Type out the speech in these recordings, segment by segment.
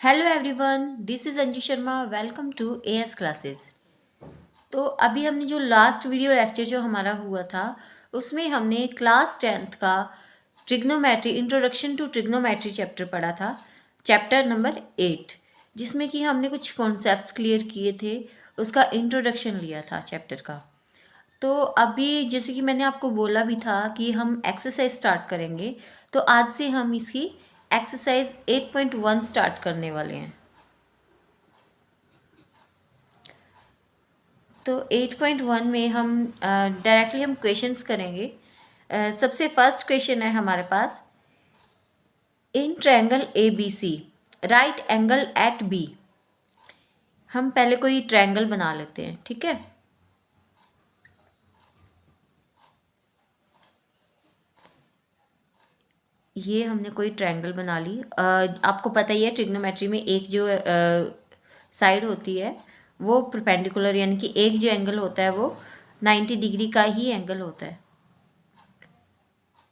Hello everyone, this is Anju Sharma. Welcome to AS classes. तो अभी हमने जो लास्ट वीडियो लेक्चर जो हमारा हुआ था उसमें हमने क्लास 10th का trigonometry introduction to trigonometry chapter पढ़ा था, चैप्टर नंबर 8, जिसमें कि हमने कुछ कॉन्सेप्ट्स क्लियर किए थे, उसका इंट्रोडक्शन लिया था चैप्टर का। तो अभी जैसे कि मैंने आपको बोला भी था कि हम एक्सरसाइज स्टार्ट करेंगे, तो आज से हम इसकी एक्सरसाइज 8.1 स्टार्ट करने वाले हैं। तो 8.1 में हम डायरेक्टली हम क्वेश्चंस करेंगे। सबसे फर्स्ट क्वेश्चन है हमारे पास, in triangle A B C right angle at B. हम पहले कोई ट्रायंगल बना लेते हैं, ठीक है। ये हमने कोई ट्रायंगल बना ली। आपको पता ही है ट्रिग्नोमेट्री में एक जो साइड होती है वो परपेंडिकुलर, यानी कि एक जो एंगल होता है वो 90 डिग्री का ही एंगल होता है।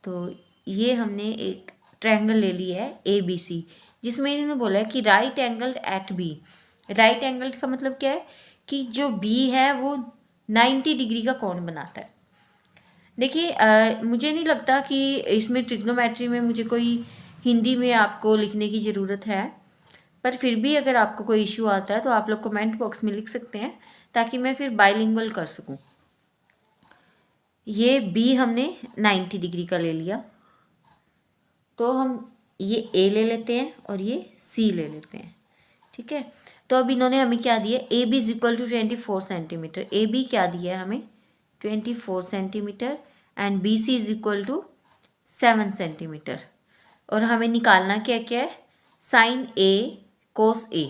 तो ये हमने एक ट्रायंगल ले लिया है ए बी सी, जिसमें इन्होंने बोला है कि right angle at B. Right angle का मतलब क्या है कि जो बी है वो 90 डिग्री का कोण बनाता है। देखिए, मुझे नहीं लगता कि इसमें ट्रिग्नोमेट्री में मुझे कोई हिंदी में आपको लिखने की ज़रूरत है, पर फिर भी अगर आपको कोई इशू आता है तो आप लोग कमेंट बॉक्स में लिख सकते हैं ताकि मैं फिर बाइलिंगुअल कर सकूं। ये बी हमने 90 डिग्री का ले लिया, तो हम ये ए ले लेते हैं और ये सी ले लेते हैं, ठीक है। तो अब इन्होंने हमें क्या दिया, A B is equal to 24 centimetre. A B क्या दिया है हमें 24 centimetre and B C is equal to 7 centimetre. और हमें निकालना क्या क्या है, साइन ए कोस ए।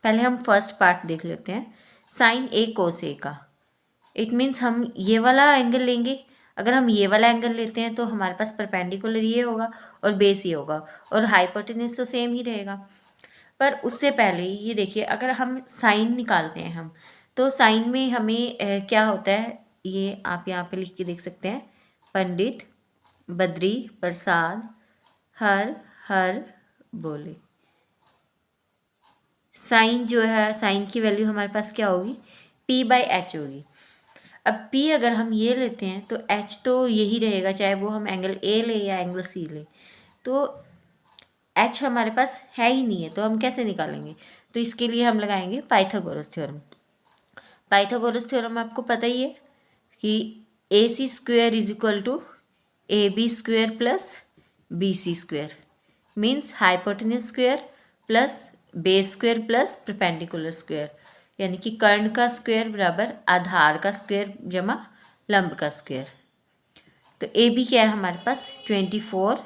पहले हम फर्स्ट पार्ट देख लेते हैं, साइन ए कोस ए का। इट मीन्स हम ये वाला एंगल लेंगे। अगर हम ये वाला एंगल लेते हैं तो हमारे पास परपेंडिकुलर ये होगा और बेस ये होगा, और हाइपोटेन्यूज तो सेम ही रहेगा। पर उससे पहले ये देखिए, अगर हम साइन निकालते हैं हम, तो साइन में हमें क्या होता है, ये आप यहाँ पे लिख के देख सकते हैं, पंडित बद्री प्रसाद हर हर बोले। साइन जो है, साइन की वैल्यू हमारे पास क्या होगी, p/h होगी। अब p अगर हम ये लेते हैं तो h तो यही रहेगा, चाहे वो हम एंगल a ले या एंगल c ले। तो h हमारे पास है ही नहीं है, तो हम कैसे निकालेंगे। तो इसके लिए हम लगाएंगे पाइथागोरस थ्योरम। पाइथागोरस थ्योरम आपको पता ही है कि AC square is equal to AB square plus BC square, means hypotenuse square plus base square plus perpendicular square, यानी कि कर्ण का स्क्वायर बराबर आधार का स्क्वायर जमा लंब का स्क्वायर। तो ए बी क्या है हमारे पास 24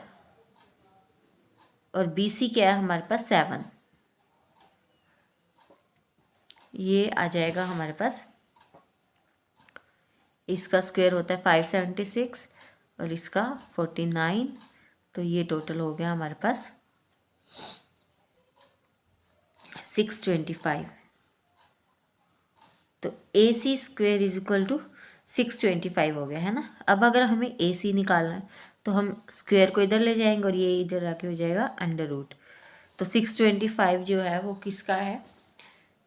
और बी सी क्या है हमारे पास 7। ये आ जाएगा हमारे पास, इसका स्क्वायर होता है 576 और इसका 49। तो ये टोटल हो गया हमारे पास 625। तो A C square is equal to 625 हो गया है ना। अब अगर हमें ए सी निकालना है तो हम स्क्वेयर को इधर ले जाएंगे और ये इधर आके हो जाएगा अंडर रूट। तो 625 जो है वो किसका है,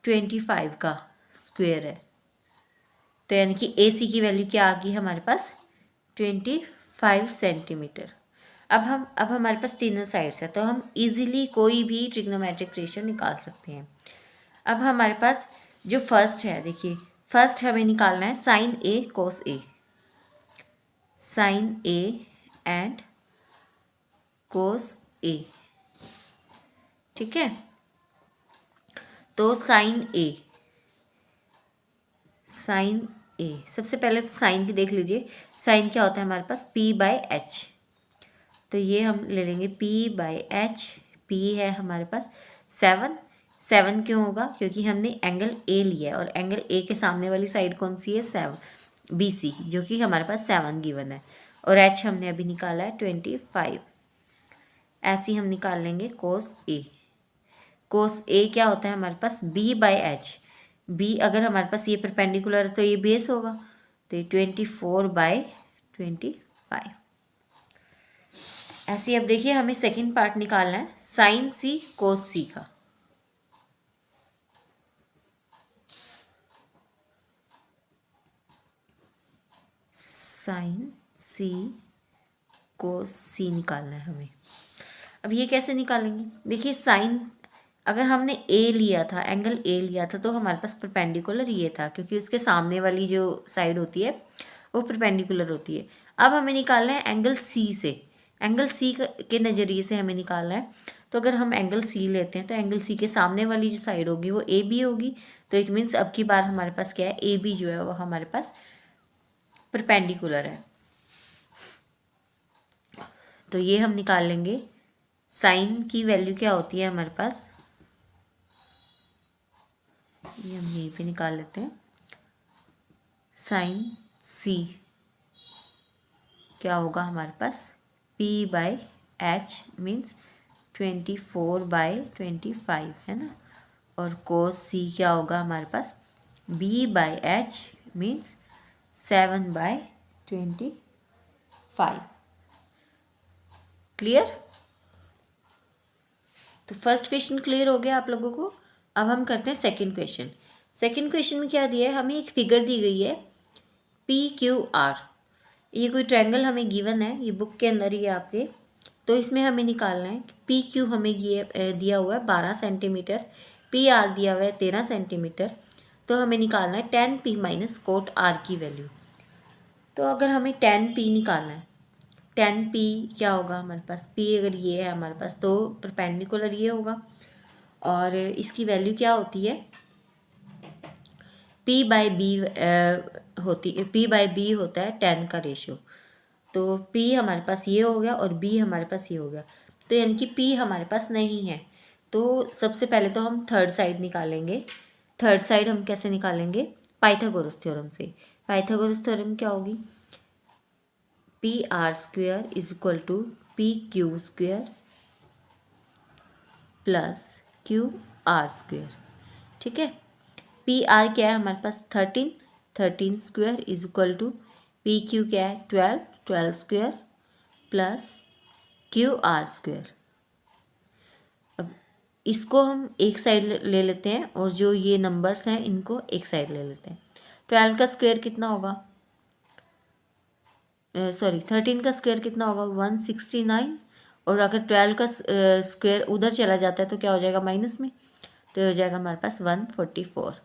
25 का स्क्वेयर है। तो यानी कि ए सी की वैल्यू क्या आ गई हमारे पास 25 सेंटीमीटर। अब हमारे पास तीनों साइड्स है, तो हम इजीली कोई भी ट्रिग्नोमेट्रिक रेशियो निकाल सकते हैं। अब हमारे पास जो फर्स्ट है, देखिए फर्स्ट हमें निकालना है sine A cos A. Sine A and cos A, ठीक है। तो साइन ए सबसे पहले तो साइन की देख लीजिए, साइन क्या होता है हमारे पास p/h। तो ये हम ले लेंगे p/h। p है हमारे पास 7 क्यों होगा, क्योंकि हमने एंगल ए लिया है और एंगल ए के सामने वाली साइड कौन सी है 7 BC, जो कि हमारे पास 7 गिवन है। और h हमने अभी निकाला है 25। ऐसे ही हम निकाल लेंगे कोस ए। कोस ए क्या होता है हमारे पास b/h। b अगर हमारे पास ये परपेंडिकुलर है तो ये बेस होगा, तो ये 24/25। ऐसे अब देखिए हमें सेकंड पार्ट निकालना है साइन सी कोस सी का। साइन सी कोस सी निकालना है हमें। अब ये कैसे निकालेंगे? देखिए साइन, अगर हमने ए लिया था, एंगल ए लिया था, तो हमारे पास परपेंडिकुलर ये था, क्योंकि उसके सामने वाली जो साइड होती है वो परपेंडिकुलर होती है। अब हमें निकालना है एंगल सी से, एंगल सी के नज़रिए से हमें निकालना है। तो अगर हम एंगल सी लेते हैं तो एंगल सी के सामने वाली जो साइड होगी वो ए बी होगी। तो इट मीन्स अब की बार हमारे पास क्या है, ए बी जो है वो हमारे पास परपेंडिकुलर है। तो ये हम निकाल लेंगे। साइन की वैल्यू क्या होती है हमारे पास, ये हम यहीं पे निकाल लेते हैं। साइन सी क्या होगा हमारे पास, P बाई एच मीन्स 24/25 है ना। और कोस सी क्या होगा हमारे पास, B by H means 7/25। Clear? तो फर्स्ट क्वेश्चन क्लियर हो गया आप लोगों को। अब हम करते हैं सेकंड क्वेश्चन। सेकंड क्वेश्चन में क्या दिया है, हमें एक फिगर दी गई है PQR। ये कोई ट्रायंगल हमें गिवन है, ये बुक के अंदर ही है आपके। तो इसमें हमें निकालना है PQ हमें दिया हुआ है 12 सेंटीमीटर, PR दिया हुआ है 13 सेंटीमीटर। तो हमें निकालना है tan P minus cot R की वैल्यू। तो अगर हमें tan P निकालना है, tan P क्या होगा हमारे पास, P अगर ये है हमारे पास तो परपेंडिकुलर ये होगा। और इसकी वैल्यू क्या होती है, P बाई बी होती है, P बाई बी होता है tan का रेशो। तो P हमारे पास ये हो गया और B हमारे पास ये हो गया। तो यानी कि P हमारे पास नहीं है। तो सबसे पहले तो हम थर्ड साइड निकालेंगे। थर्ड साइड हम कैसे निकालेंगे, पाइथागोरस थ्योरम से। पाइथागोरस थ्योरम क्या होगी, PR square is equal to PQ square plus QR square. ठीक है, PR क्या है हमारे पास 13 square is equal to PQ क्या है 12 स्क्वेयर प्लस QR स्क्वेयर। अब इसको हम एक साइड ले लेते हैं और जो ये नंबर्स हैं इनको एक साइड ले लेते हैं। 12 का स्क्वायर कितना होगा, सॉरी 13 का स्क्वायर कितना होगा 169। और अगर 12 का स्क्वायर उधर चला जाता है तो क्या हो जाएगा माइनस में, तो हो जाएगा हमारे पास 144।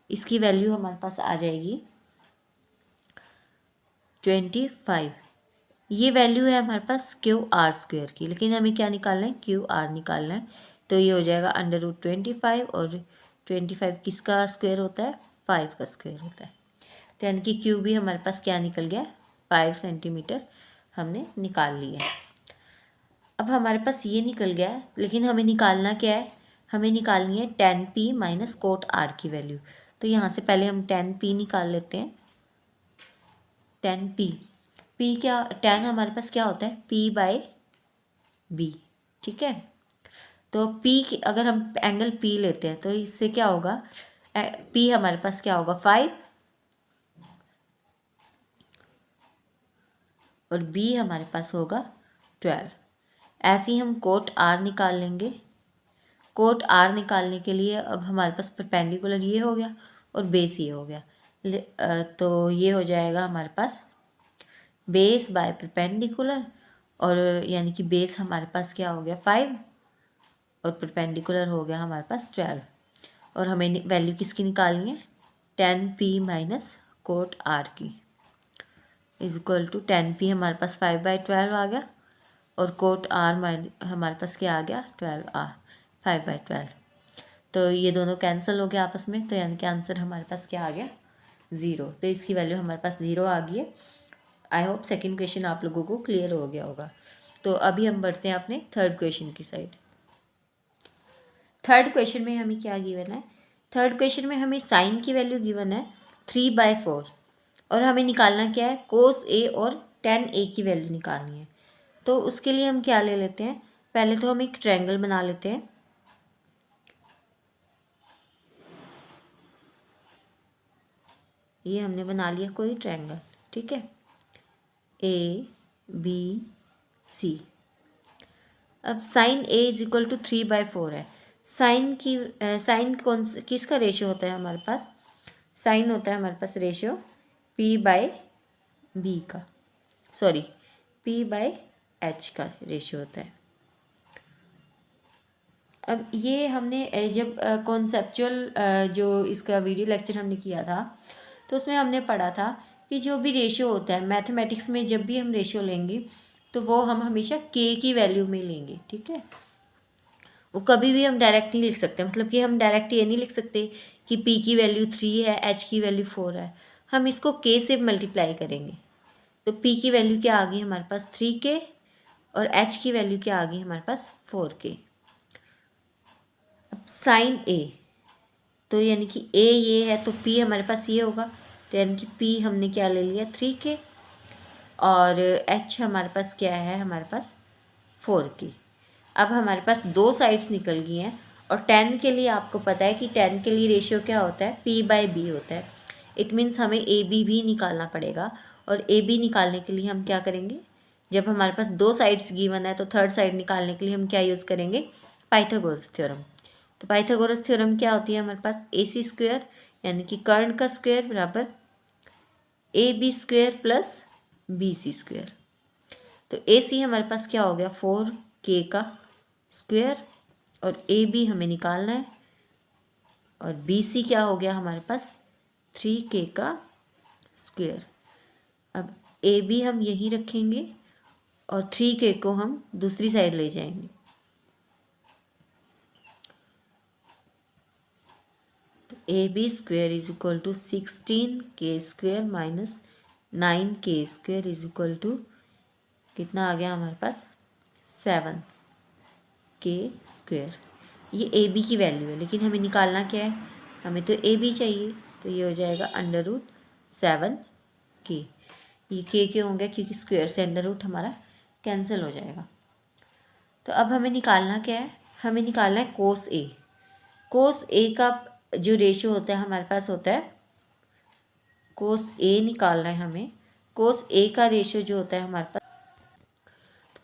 इसकी वैल्यू हमारे पास आ जाएगी 25। ये वैल्यू है हमारे पास QR स्क्वायर की, लेकिन हमें क्या निकालना है, QR निकालना है। तो ये हो जाएगा √25 और 25 किसका स्क्वायर होता है, 5 का स्क्वायर होता है। तो यानी कि Q भी हमारे पास क्या निकल गया, 5 सेंटीमीटर हमने निकाल लिया। अब हमारे पास ये निकल गया, लेकिन हमें निकालना क्या है, हमें निकालनी है tan P minus cot R की वैल्यू। तो यहाँ से पहले हम tan P निकाल लेते हैं। tan P क्या, tan हमारे पास क्या होता है P बाई B। ठीक है, तो P अगर हम एंगल P लेते हैं तो इससे क्या होगा, P हमारे पास क्या होगा 5 और B हमारे पास होगा 12। ऐसे ही हम कोट R निकाल लेंगे। कोट R निकालने के लिए अब हमारे पास परपेंडिकुलर ये हो गया और बेस ये हो गया। तो ये हो जाएगा हमारे पास बेस बाय परपेंडिकुलर, और यानी कि बेस हमारे पास क्या हो गया 5 और परपेंडिकुलर हो गया हमारे पास 12। और हमें वैल्यू किसकी निकालनी है, tan P minus cot R की is equal to tan P हमारे पास 5/12 आ गया और कोट R हमारे पास क्या आ गया 12R 5/12। तो ये दोनों कैंसिल हो गया आपस में, तो यानी कि आंसर हमारे पास क्या आ गया 0। तो इसकी वैल्यू हमारे पास 0 आ गई है। आई होप सेकंड क्वेश्चन आप लोगों को क्लियर हो गया होगा। तो अभी हम बढ़ते हैं अपने थर्ड क्वेश्चन की साइड। थर्ड क्वेश्चन में हमें क्या गिवन है, थर्ड क्वेश्चन में हमें साइन की वैल्यू गिवन है 3/4 और हमें निकालना क्या है कोस A और tan A की वैल्यू निकालनी है। तो उसके लिए हम क्या ले लेते हैं, पहले तो हम एक ट्रायंगल बना लेते हैं। ये हमने बना लिया कोई ट्रायंगल, ठीक है ABC। अब sine A is equal to 3/4 है। साइन की साइन किसका रेशियो होता है हमारे पास, साइन होता है हमारे पास रेशियो P बाई बी का, सॉरी पी बाय एच का रेशियो होता है। अब ये हमने जब कॉन्सेप्चुअल जो इसका वीडियो लेक्चर हमने किया था तो उसमें हमने पढ़ा था कि जो भी रेशियो होता है मैथमेटिक्स में, जब भी हम रेशियो लेंगे तो वो हम हमेशा के की वैल्यू में लेंगे, ठीक है। वो कभी भी हम डायरेक्ट नहीं लिख सकते, मतलब कि हम डायरेक्ट ये नहीं लिख सकते कि पी की वैल्यू 3 है, एच की वैल्यू 4 है, हम इसको के से मल्टीप्लाई करेंगे। तो पी की वैल्यू क्या आ गई हमारे पास 3k और एच की वैल्यू क्या आ गई हमारे पास 4k। अब साइन ए, तो यानी कि ए ये है तो पी हमारे पास ये होगा, तो यानी कि पी हमने क्या ले लिया 3k और एच हमारे पास क्या है, हमारे पास 4k। अब हमारे पास दो साइड्स निकल गई हैं और 10 के लिए आपको पता है कि 10 के लिए रेशियो क्या होता है, p बाई बी होता है। इट मीन्स हमें ए बी भी निकालना पड़ेगा और ए बी निकालने के लिए हम क्या करेंगे, जब हमारे पास दो साइड्स गिवन है तो थर्ड साइड निकालने के लिए हम क्या यूज़ करेंगे, पाइथागोरस थ्योरम। तो पाइथागोरस थ्योरम क्या होती है हमारे पास, ए सी स्क्वायर यानी कि कर्ण का स्क्वायर बराबर A B square plus B C square. तो ए सी हमारे पास क्या हो गया 4k का स्क्वायर और ए बी हमें निकालना है और बी सी क्या हो गया हमारे पास 3k का स्क्वायर। अब ए बी हम यहीं रखेंगे और 3k को हम दूसरी साइड ले जाएंगे। तो A B square is equal to 16k square minus 9k square is equal to कितना आ गया हमारे पास 7k स्क्वायर। ये ए बी की वैल्यू है, लेकिन हमें निकालना क्या है, हमें तो ए बी चाहिए, तो ये हो जाएगा √7k। ये के क्यों हो गया, क्योंकि स्क्वायर से अंडर रूट हमारा कैंसिल हो जाएगा। तो अब हमें निकालना क्या है, हमें निकालना है कोस ए। कोस ए का जो रेशियो होता है हमारे पास होता है, कोस ए निकालना है हमें। कोस ए का रेशियो जो होता है हमारे पास,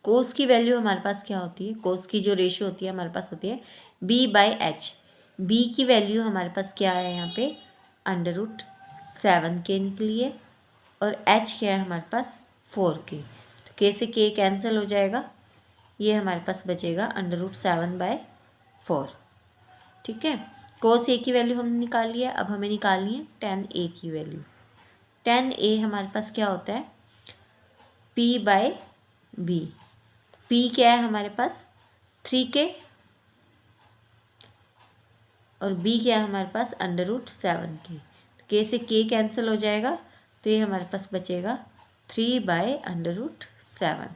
कोस की वैल्यू हमारे पास क्या होती है, कोस की जो रेशियो होती है हमारे पास होती है b बाई एच। बी की वैल्यू हमारे पास क्या है यहाँ पे √7k निकली है और h क्या है हमारे पास 4k। तो k से k कैंसिल हो जाएगा, ये हमारे पास बचेगा √7/4, ठीक है। कोस ए की वैल्यू हमने निकाल लिया, अब हमें निकालनी है tan a की वैल्यू। tan a हमारे पास क्या होता है p बाई बी। p क्या है हमारे पास 3k और b क्या है हमारे पास √7k। k से k कैंसिल हो जाएगा, तो ये हमारे पास बचेगा 3/√7।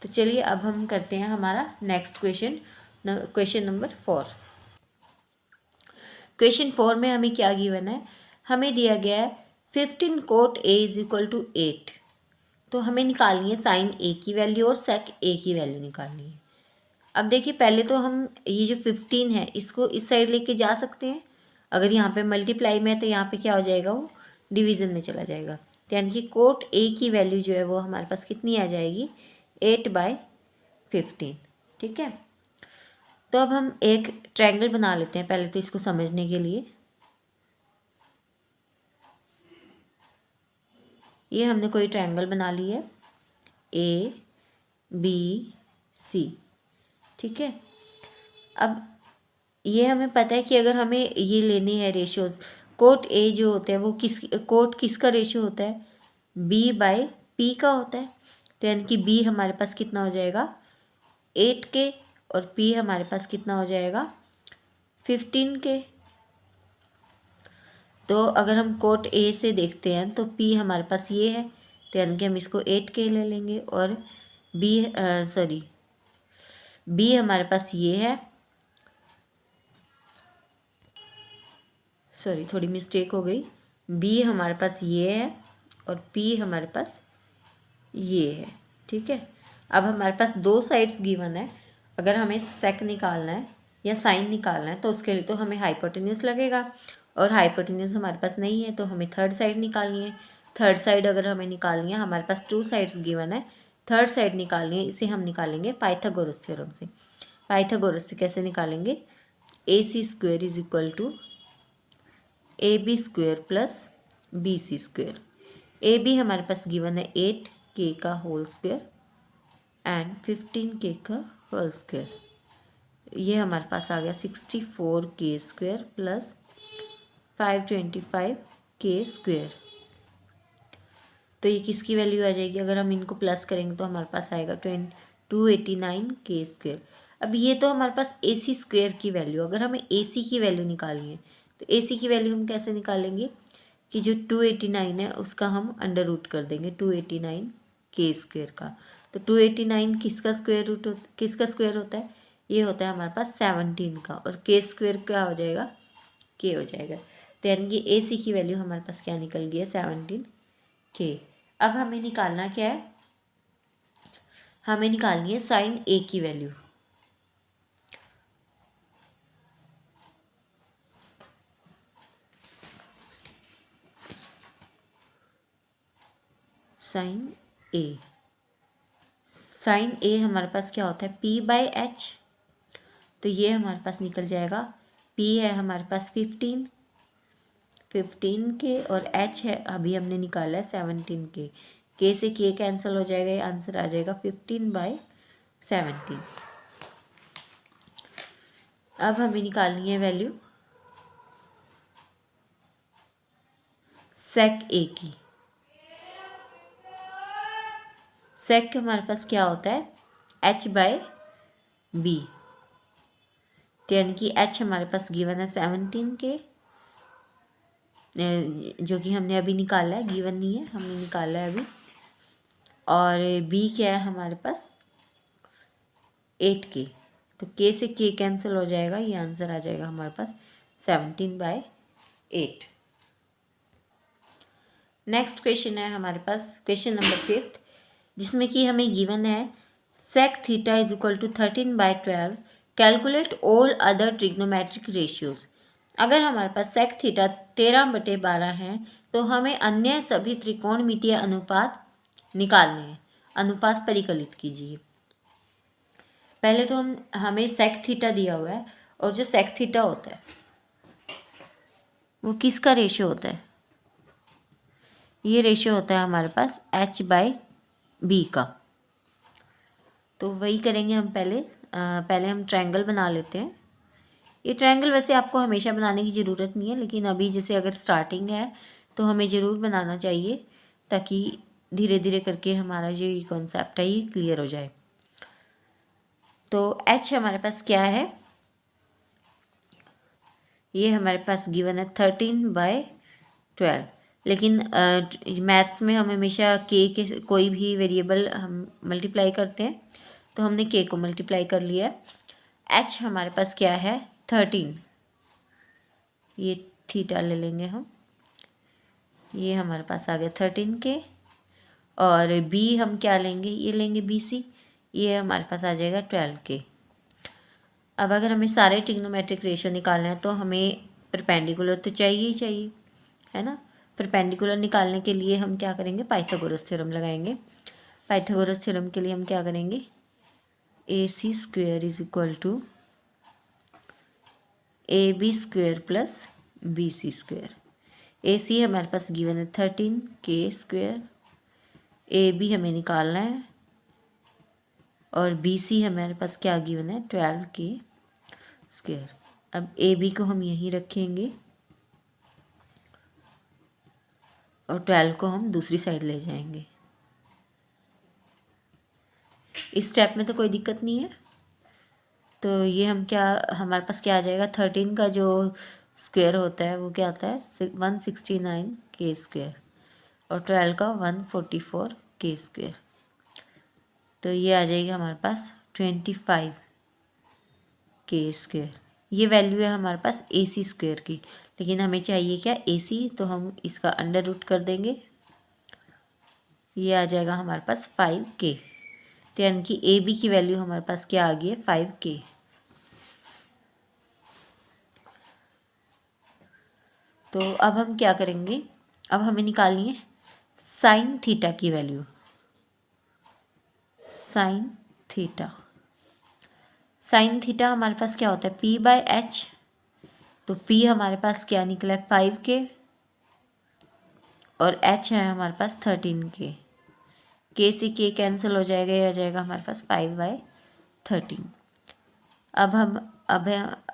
तो चलिए अब हम करते हैं हमारा next question, question number 4। Question 4 में हमें क्या गिवन है, हमें दिया गया है 15 cot a is equal to 8। तो हमें निकालनी है साइन ए की वैल्यू और सेक ए की वैल्यू निकालनी है। अब देखिए पहले तो हम ये जो 15 है इसको इस साइड लेके जा सकते हैं, अगर यहाँ पे मल्टीप्लाई में है तो यहाँ पे क्या हो जाएगा, वो डिवीज़न में चला जाएगा। तो यानी कि कोट ए की वैल्यू जो है वो हमारे पास कितनी आ जाएगी 8/15, ठीक है। तो अब हम एक ट्रायंगल बना लेते हैं पहले तो इसको समझने के लिए। ये हमने कोई ट्रायंगल बना ली है ए बी सी, ठीक है। अब ये हमें पता है कि अगर हमें ये लेनी है रेशियोज, कोट ए जो होता है वो कोट किसका रेशियो होता है बी बाई पी का होता है। तो यानी कि बी हमारे पास कितना हो जाएगा 8k और पी हमारे पास कितना हो जाएगा 15k। तो अगर हम कोट ए से देखते हैं तो पी हमारे पास ये है, तो यानी कि हम इसको 8k ले लेंगे और बी हमारे पास ये है, सॉरी थोड़ी मिस्टेक हो गई, बी हमारे पास ये है और पी हमारे पास ये है, ठीक है। अब हमारे पास दो साइड्स गिवन है, अगर हमें सेक निकालना है या साइन निकालना है तो उसके लिए तो हमें हाइपोटेन्यूस लगेगा और हाइपोटेन्यूस हमारे पास नहीं है, तो हमें थर्ड साइड निकालनी है। थर्ड साइड अगर हमें निकालनी है, हमारे पास टू साइड्स गिवन है, थर्ड साइड निकालनी है, इसे हम निकालेंगे पाइथागोरस थ्योरम से। पाइथागोरस से कैसे निकालेंगे, A C square is equal to A B square plus B C square. A B हमारे पास गिवन है 8k का होल स्क्वेयर एंड 15k का होल स्क्वेयर। ये हमारे पास आ गया 64k square plus 525k square. तो ये किसकी वैल्यू आ जाएगी? अगर हम इनको प्लस करेंगे तो हमारे पास आएगा 289k स्क्वेयर। अब ये तो हमारे पास ए सी स्क्वेयर की वैल्यू, अगर हमें ए सी की वैल्यू निकालनी है तो ए सी की वैल्यू हम कैसे निकालेंगे कि जो 289 है उसका हम अंडर रूट कर देंगे 289k स्क्वेयर का। तो 289 किसका स्क्वेयर होता है? ये होता है हमारे पास 17 का, और k स्क्वेयर क्या हो जाएगा? k हो जाएगा। तो यानी कि ए सी की वैल्यू हमारे पास क्या निकल गई है? 17k। अब हमें निकालना क्या है? हमें निकालनी है साइन ए की वैल्यू। साइन ए हमारे पास क्या होता है? p/h। तो ये हमारे पास निकल जाएगा, p है हमारे पास 15 के और h है अभी हमने निकाला है 17 k से k कैंसिल हो जाएगा, ये आंसर आ जाएगा 15/17। अब हमें निकालनी है वैल्यू सेक ए की। सेक हमारे पास क्या होता है? h/b। तो यानी कि h हमारे पास गिवन है 17k, जो कि हमने अभी निकाला है, गिवन नहीं है, हमने निकाला है अभी। और b क्या है हमारे पास? 8k। तो k से k कैंसिल हो जाएगा, ये आंसर आ जाएगा हमारे पास 17/8। नेक्स्ट क्वेश्चन है हमारे पास क्वेश्चन नंबर 5, जिसमें कि हमें गिवन है sec theta is equal to 13/12, calculate all other trigonometric ratios. अगर हमारे पास sec थीटा 13/12 हैं तो हमें अन्य सभी त्रिकोणमितीय अनुपात निकालने हैं। अनुपात परिकलित कीजिए। पहले तो हमें sec थीटा दिया हुआ है, और जो sec थीटा होता है वो किसका रेशियो होता है? ये रेशियो होता है हमारे पास h/b का। तो वही करेंगे हम पहले हम ट्रायंगल बना लेते हैं। ये ट्रायंगल वैसे आपको हमेशा बनाने की ज़रूरत नहीं है, लेकिन अभी जैसे अगर स्टार्टिंग है तो हमें ज़रूर बनाना चाहिए, ताकि धीरे धीरे करके हमारा जो ये कॉन्सेप्ट है ये क्लियर हो जाए। तो h हमारे पास क्या है? ये हमारे पास गिवन है 13/12, लेकिन मैथ्स में हम हमेशा k के कोई भी वेरिएबल हम मल्टीप्लाई करते हैं, तो हमने k को मल्टीप्लाई कर लिया है। h हमारे पास क्या है? 13। ये थीटा ले लेंगे हम, ये हमारे पास आ गया 13k। और b हम क्या लेंगे? ये लेंगे bc, ये हमारे पास आ जाएगा 12k। अब अगर हमें सारे ट्रिग्नोमेट्रिक रेशियो निकालना है तो हमें परपेंडिकुलर तो चाहिए ही चाहिए, है ना। परपेंडिकुलर निकालने के लिए हम क्या करेंगे? पाइथागोरस थ्योरम लगाएंगे। पाइथागोरस थ्योरम के लिए हम क्या करेंगे? AC square is equal to AB square plus BC square. AC हमारे पास गिवन है 13k स्क्वेयर, AB हमें निकालना है, और BC हमारे पास क्या गिवन है? 12k square. अब AB को हम यहीं रखेंगे और 12 को हम दूसरी साइड ले जाएंगे। इस स्टेप में तो कोई दिक्कत नहीं है। तो ये हम क्या, हमारे पास क्या आ जाएगा? 13 का जो स्क्वायर होता है वो क्या आता है? 169k स्क्वायर, और 12 का 144k स्क्वायर। तो ये आ जाएगी हमारे पास 25k स्क्वायर। ये वैल्यू है हमारे पास AC स्क्वायर की, लेकिन हमें चाहिए क्या? AC, तो हम इसका अंडर रूट कर देंगे, ये आ जाएगा हमारे पास 5k। तो यानी कि AB की वैल्यू हमारे पास क्या आ गई है? 5k। तो अब हम क्या करेंगे? अब हमें निकालनी है साइन थीटा की वैल्यू। साइन थीटा हमारे पास क्या होता है? p/h। तो p हमारे पास क्या निकला है? 5k। और एच है हमारे पास 13k। के से के कैंसिल हो जाएगा, ये आ जाएगा हमारे पास 5/13।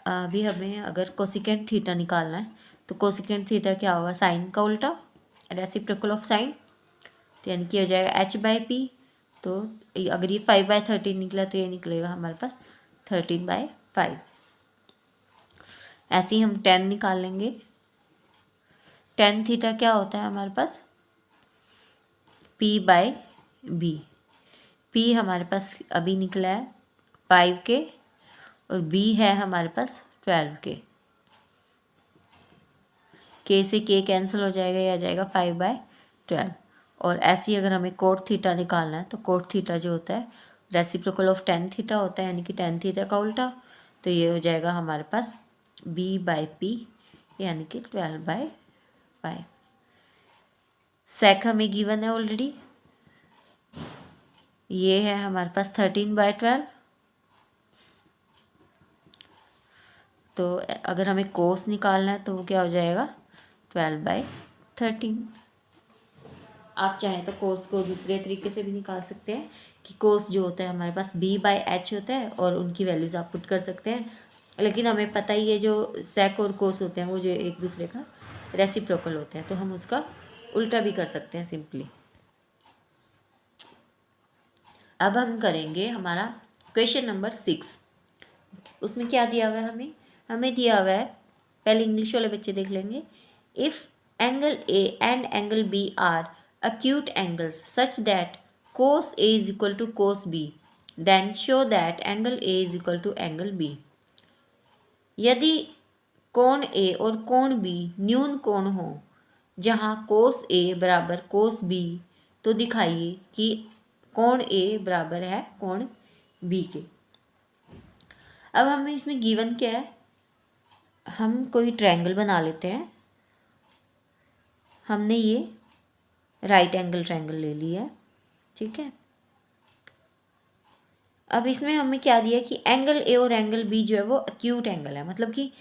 अभी हमें अगर कोसिकेंट थीटा निकालना है तो कोसिकेंट थीटा क्या होगा, साइन का उल्टा, रेसिप्रोकल ऑफ साइन, तो यानी कि हो जाएगा h/p। तो अगर ये 5/13 निकला तो ये निकलेगा हमारे पास 13/5। ऐसे ही हम 10 निकाल लेंगे। tan थीटा क्या होता है हमारे पास, p/b। p हमारे पास अभी निकला है 5k और b है हमारे पास 12k। k से k कैंसिल हो जाएगा, ये आ जाएगा 5/12। और ऐसे ही अगर हमें कोट थीटा निकालना है तो कोट थीटा जो होता है रेसिप्रोकल ऑफ tan थीटा होता है, यानी कि tan थीटा का उल्टा, तो ये हो जाएगा हमारे पास b/p यानी कि 12/5। सेक हमें गिवन है ऑलरेडी, ये है हमारे पास 13/12। तो अगर हमें कोस निकालना है तो वो क्या हो जाएगा 12/13। आप चाहें तो कोस को दूसरे तरीके से भी निकाल सकते हैं कि कोस जो होता है हमारे पास b/h होता है और उनकी वैल्यूज़ आप पुट कर सकते हैं, लेकिन हमें पता ही है जो सेक और कोस होते हैं वो जो एक दूसरे का रेसिप्रोकल होते हैं, तो हम उसका उल्टा भी कर सकते हैं सिंपली। अब हम करेंगे हमारा क्वेश्चन नंबर 6। उसमें क्या दिया हुआ है, हमें दिया हुआ है, पहले इंग्लिश वाले बच्चे देख लेंगे। If angle A and angle B are acute angles such that cos A is equal to cos B, then show that angle A is equal to angle B। यदि कोण A और कोण B न्यून कोण हो जहाँ cos A बराबर cos B, तो दिखाइए कि कोण A बराबर है कोण B के। अब हमें इसमें गिवन क्या है, हम कोई ट्रायंगल बना लेते हैं। हमने ये राइट एंगल ट्रायंगल ले लिया है, ठीक है। अब इसमें हमें क्या दिया कि एंगल ए और एंगल बी जो है वो एक्यूट एंगल है, मतलब कि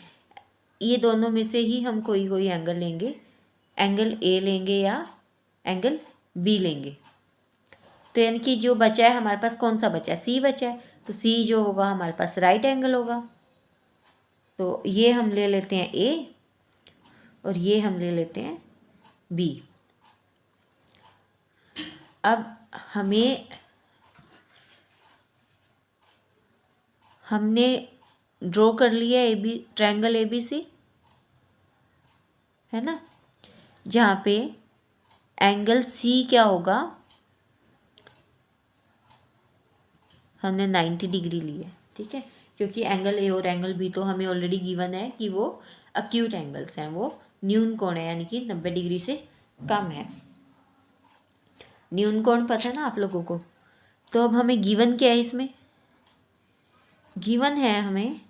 ये दोनों में से ही हम कोई एंगल लेंगे, एंगल ए लेंगे या एंगल बी लेंगे। तो यानी कि जो बचा है हमारे पास, कौन सा बचा है, सी बचा है, तो सी जो होगा हमारे पास राइट एंगल होगा। तो ये हम ले लेते हैं ए और ये हम ले लेते हैं बी। अब हमने ड्रॉ कर लिया ए बी ट्रायंगल ABC, है ना, जहाँ पे एंगल C क्या होगा, हमने 90 डिग्री लिया, ठीक है, क्योंकि एंगल ए और एंगल बी तो हमें ऑलरेडी गिवन है कि वो एक्यूट एंगल्स हैं, वो न्यून कोण है, यानी कि 90 डिग्री से कम है। न्यून कोण पता है ना आप लोगों को। तो अब हमें गिवन क्या है, इसमें गिवन है हमें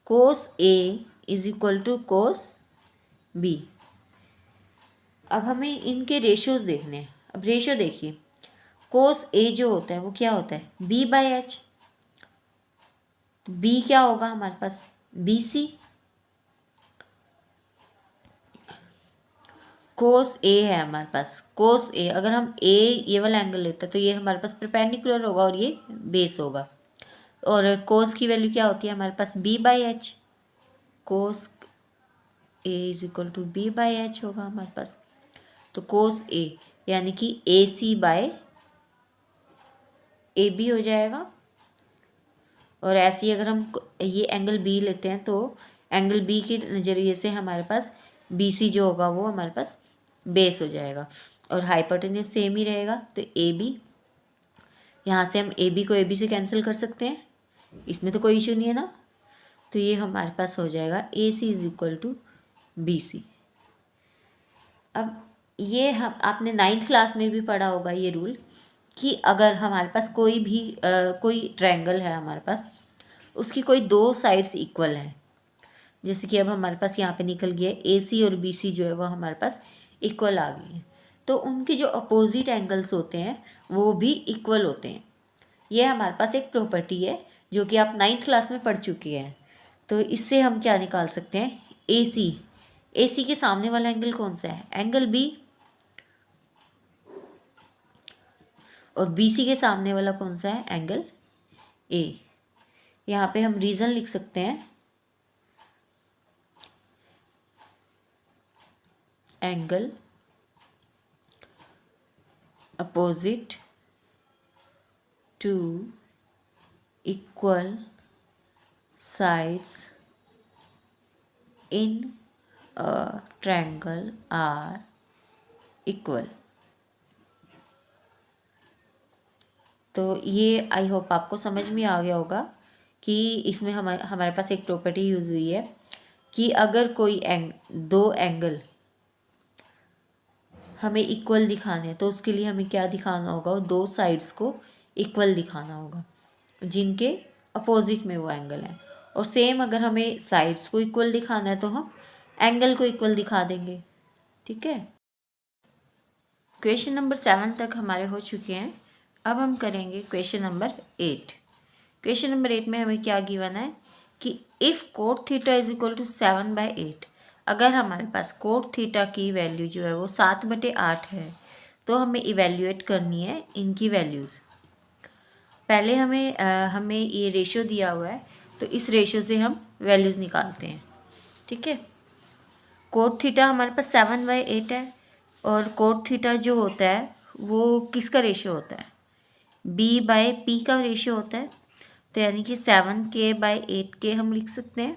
cos A is equal to cos B। अब हमें इनके रेशियोज देखने हैं। अब रेशियो देखिए, कोस A जो होता है वो क्या होता है B/H, तो B क्या होगा हमारे पास BC। कोस A है हमारे पास, कोस A अगर हम A ये वाला एंगल लेते हैं तो ये हमारे पास परपेंडिकुलर होगा और ये बेस होगा। और कोस की वैल्यू क्या होती है हमारे पास B/H, cos A is equal to B/H होगा हमारे पास। तो कोस A यानी कि AC/AB हो जाएगा। और ऐसे ही अगर हम ये एंगल B लेते हैं तो एंगल B के नज़रिए से हमारे पास BC जो होगा वो हमारे पास बेस हो जाएगा और हाइपोटेन्यूज सेम ही रहेगा। तो AB, यहाँ से हम AB को AB से कैंसिल कर सकते हैं, इसमें तो कोई इशू नहीं है ना। तो ये हमारे पास हो जाएगा AC is equal to BC। अब ये हम आपने 9th क्लास में भी पढ़ा होगा ये रूल कि अगर हमारे पास कोई भी कोई ट्रायंगल है हमारे पास, उसकी कोई दो साइड्स इक्वल है, जैसे कि अब हमारे पास यहाँ पे निकल गया AC और BC जो है वो हमारे पास इक्वल आ गई है, तो उनके जो अपोजिट एंगल्स होते हैं वो भी इक्वल होते हैं। ये हमारे पास एक प्रॉपर्टी है जो कि आप 9th क्लास में पढ़ चुके हैं। तो इससे हम क्या निकाल सकते हैं, AC के सामने वाला एंगल कौन सा है, एंगल B। और BC के सामने वाला कौन सा है, एंगल A। यहाँ पे हम रीज़न लिख सकते हैं, angle opposite to equal sides in a triangle are equal. तो ये आई होप आपको समझ में आ गया होगा कि इसमें हमारे पास एक प्रॉपर्टी यूज़ हुई है कि अगर कोई दो एंगल हमें इक्वल दिखाने हैं तो उसके लिए हमें क्या दिखाना होगा, दो साइड्स को इक्वल दिखाना होगा जिनके अपोजिट में वो एंगल है। और सेम अगर हमें साइड्स को इक्वल दिखाना है तो हम एंगल को इक्वल दिखा देंगे। ठीक है, क्वेश्चन नंबर 7 तक हमारे हो चुके हैं। अब हम करेंगे क्वेश्चन नंबर 8। क्वेश्चन नंबर 8 में हमें क्या गिवन है कि if cot theta is equal to 7/8, अगर हमारे पास कोट थीटा की वैल्यू जो है वो 7/8 है तो हमें इवेल्यूएट करनी है इनकी वैल्यूज़। पहले हमें ये रेशियो दिया हुआ है तो इस रेशियो से हम वैल्यूज़ निकालते हैं। ठीक है, कोट थीटा हमारे पास 7/8 है और कोट थीटा जो होता है वो किसका रेशियो होता है, B/P का रेशियो होता है। तो यानी कि 7K/8K हम लिख सकते हैं।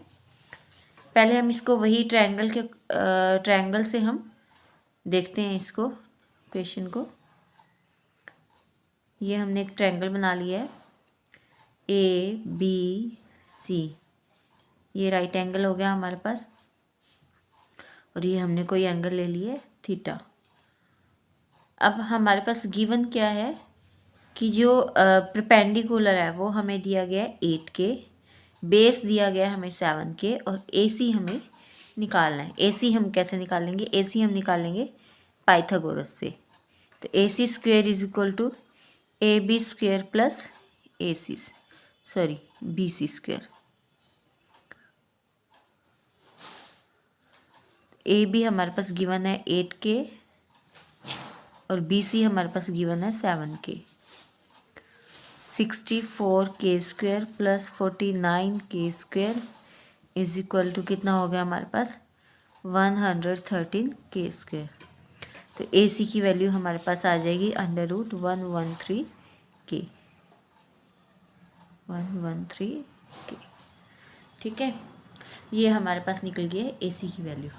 पहले हम इसको वही ट्रायंगल से हम देखते हैं इसको, क्वेश्चन को। ये हमने एक ट्रायंगल बना लिया है ABC, ये राइट एंगल हो गया हमारे पास और ये हमने कोई एंगल ले लिए थीटा। अब हमारे पास गिवन क्या है कि जो परपेंडिकुलर है वो हमें दिया गया है 8K, बेस दिया गया है हमें 7K और AC हमें निकालना है। AC हम कैसे निकालेंगे, AC हम निकालेंगे पाइथागोरस से। तो AC square is equal to AB square plus BC square. AB हमारे पास गिवन है 8K और BC हमारे पास गिवन है 7K। 64K square plus 49K square is equal to कितना हो गया हमारे पास 113K स्क्वेयर। तो AC की वैल्यू हमारे पास आ जाएगी √113K। ठीक है, ये हमारे पास निकल गई है AC की वैल्यू।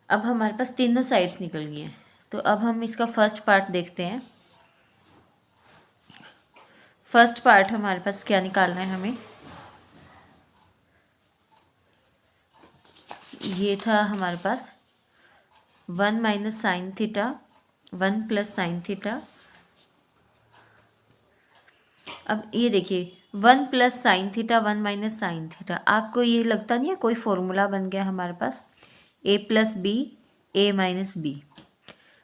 अब हमारे पास तीनों साइड्स निकल गई हैं तो अब हम इसका फर्स्ट पार्ट देखते हैं। फर्स्ट पार्ट हमारे पास क्या निकालना है हमें, ये था हमारे पास 1 minus sine theta 1 plus sine theta. अब ये देखिए 1 plus sine theta 1 minus sine theta, आपको ये लगता नहीं है कोई फॉर्मूला बन गया हमारे पास A plus B A minus B.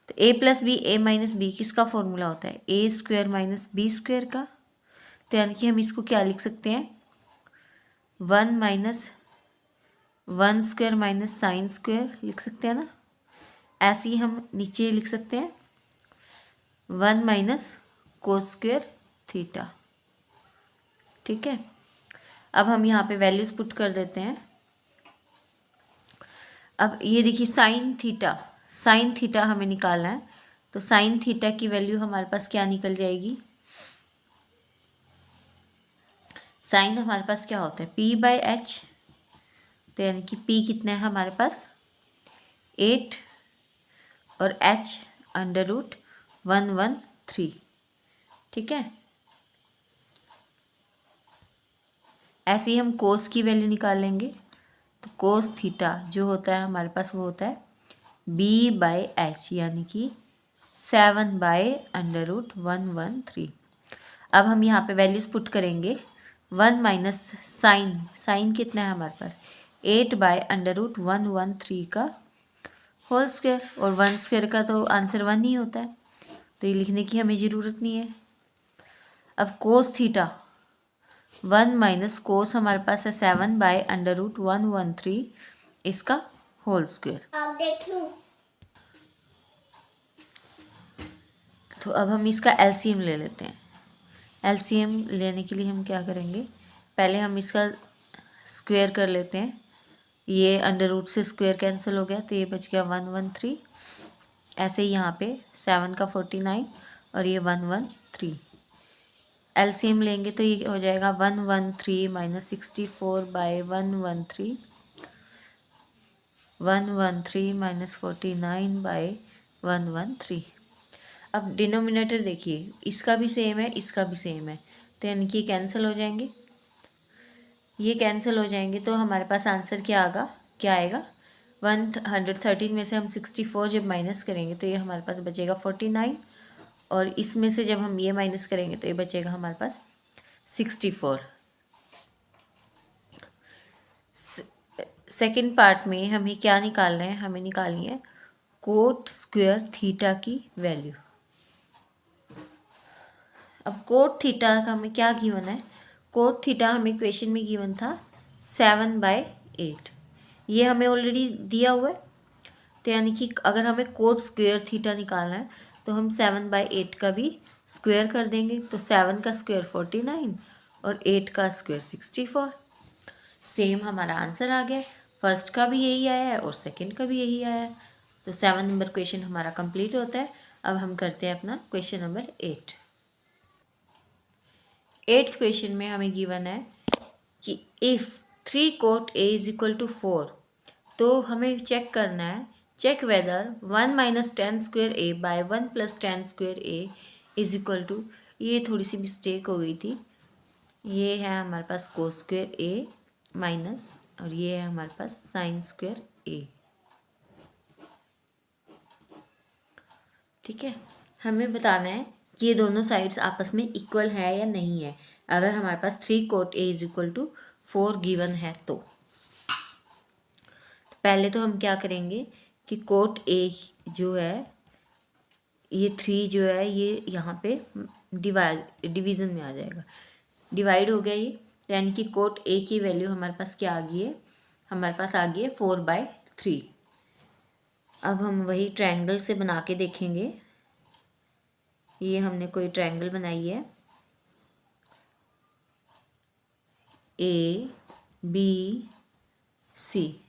तो A plus B A minus B किसका फॉर्मूला होता है, A square minus B square का। तो यानी कि हम इसको क्या लिख सकते हैं 1 minus 1 square minus sine square लिख सकते हैं ना। ऐसे ही हम नीचे लिख सकते हैं 1 माइनस कोस स्क्वेयर थीटा। ठीक है, अब हम यहाँ पे वैल्यूज़ पुट कर देते हैं। अब ये देखिए साइन थीटा हमें निकालना है तो साइन थीटा की वैल्यू हमारे पास क्या निकल जाएगी, साइन हमारे पास क्या होता है P/H। तो यानी कि P कितना है हमारे पास 8 और H √113। ठीक है, ऐसे ही हम कोस की वैल्यू निकाल लेंगे। तो कोस थीटा जो होता है हमारे पास वो होता है B/H यानी कि 7/√113। अब हम यहाँ पे वैल्यूज़ पुट करेंगे 1 माइनस साइन कितना है हमारे पास 8/√113 का होल स्क्वायर और 1 स्क्वायर का तो आंसर 1 ही होता है तो ये लिखने की हमें ज़रूरत नहीं है। अब कोस थीटा 1 माइनस कोस हमारे पास है 7/√113 इसका होल स्क्वायर। आप देख लो। तो अब हम इसका एलसीएम ले लेते हैं। एलसीएम लेने के लिए हम क्या करेंगे, पहले हम इसका स्क्वायर कर लेते हैं। ये अंडर रूट से स्क्वायर कैंसिल हो गया तो ये बच गया 113। ऐसे ही यहाँ पे 7 का 49 और ये 113। एलसीएम लेंगे तो ये हो जाएगा 113 माइनस 64 बाई 113, 113 माइनस 49 बाई 113। अब डिनोमिनेटर देखिए, इसका भी सेम है, इसका भी सेम है, तो यानी कि कैंसिल हो जाएंगे। ये कैंसिल हो जाएंगे तो हमारे पास आंसर क्या आएगा 113 में से हम 64 जब माइनस करेंगे तो ये हमारे पास बचेगा 49, और इसमें से जब हम ये माइनस करेंगे तो ये बचेगा हमारे पास 64। सेकंड पार्ट में हमें क्या निकालना है, हमें निकालनी है कोट स्क्वायर थीटा की वैल्यू। अब कोट थीटा का हमें क्या गिवन है, कोट थीटा हमें क्वेश्चन में गिवन था 7/8, ये हमें ऑलरेडी दिया हुआ है। तो यानी कि अगर हमें कोट स्क्वायर थीटा निकालना है तो हम 7/8 का भी स्क्वायर कर देंगे, तो 7 का स्क्वायर 49 और 8 का स्क्वायर 64। सेम हमारा आंसर आ गया, फर्स्ट का भी यही आया है और सेकंड का भी यही आया है। तो 7 नंबर क्वेश्चन हमारा कंप्लीट होता है। अब हम करते हैं अपना क्वेश्चन नंबर 8। 8th क्वेश्चन में हमें गिवन है कि if 3 cot A is equal to 4, तो हमें चेक करना है, check whether 1 minus 10 square A by 1 plus 10 square A is equal to, ये थोड़ी सी मिस्टेक हो गई थी, ये है हमारे पास कोस स्क्वायर ए माइनस, और ये है हमारे पास साइन स्क्वायर ए। ठीक है, हमें बताना है कि ये दोनों साइड्स आपस में इक्वल है या नहीं है। अगर हमारे पास 3 cot A is equal to 4 given है तो पहले तो हम क्या करेंगे कि कोट ए जो है ये 3 जो है ये यहाँ पे डिवीज़न में आ जाएगा, डिवाइड हो गया ये, यानी कि कोट ए की वैल्यू हमारे पास क्या आ गई है, हमारे पास आ गई है 4/3। अब हम वही ट्रायंगल से बना के देखेंगे। ये हमने कोई ट्रायंगल बनाई है, ए बी सी।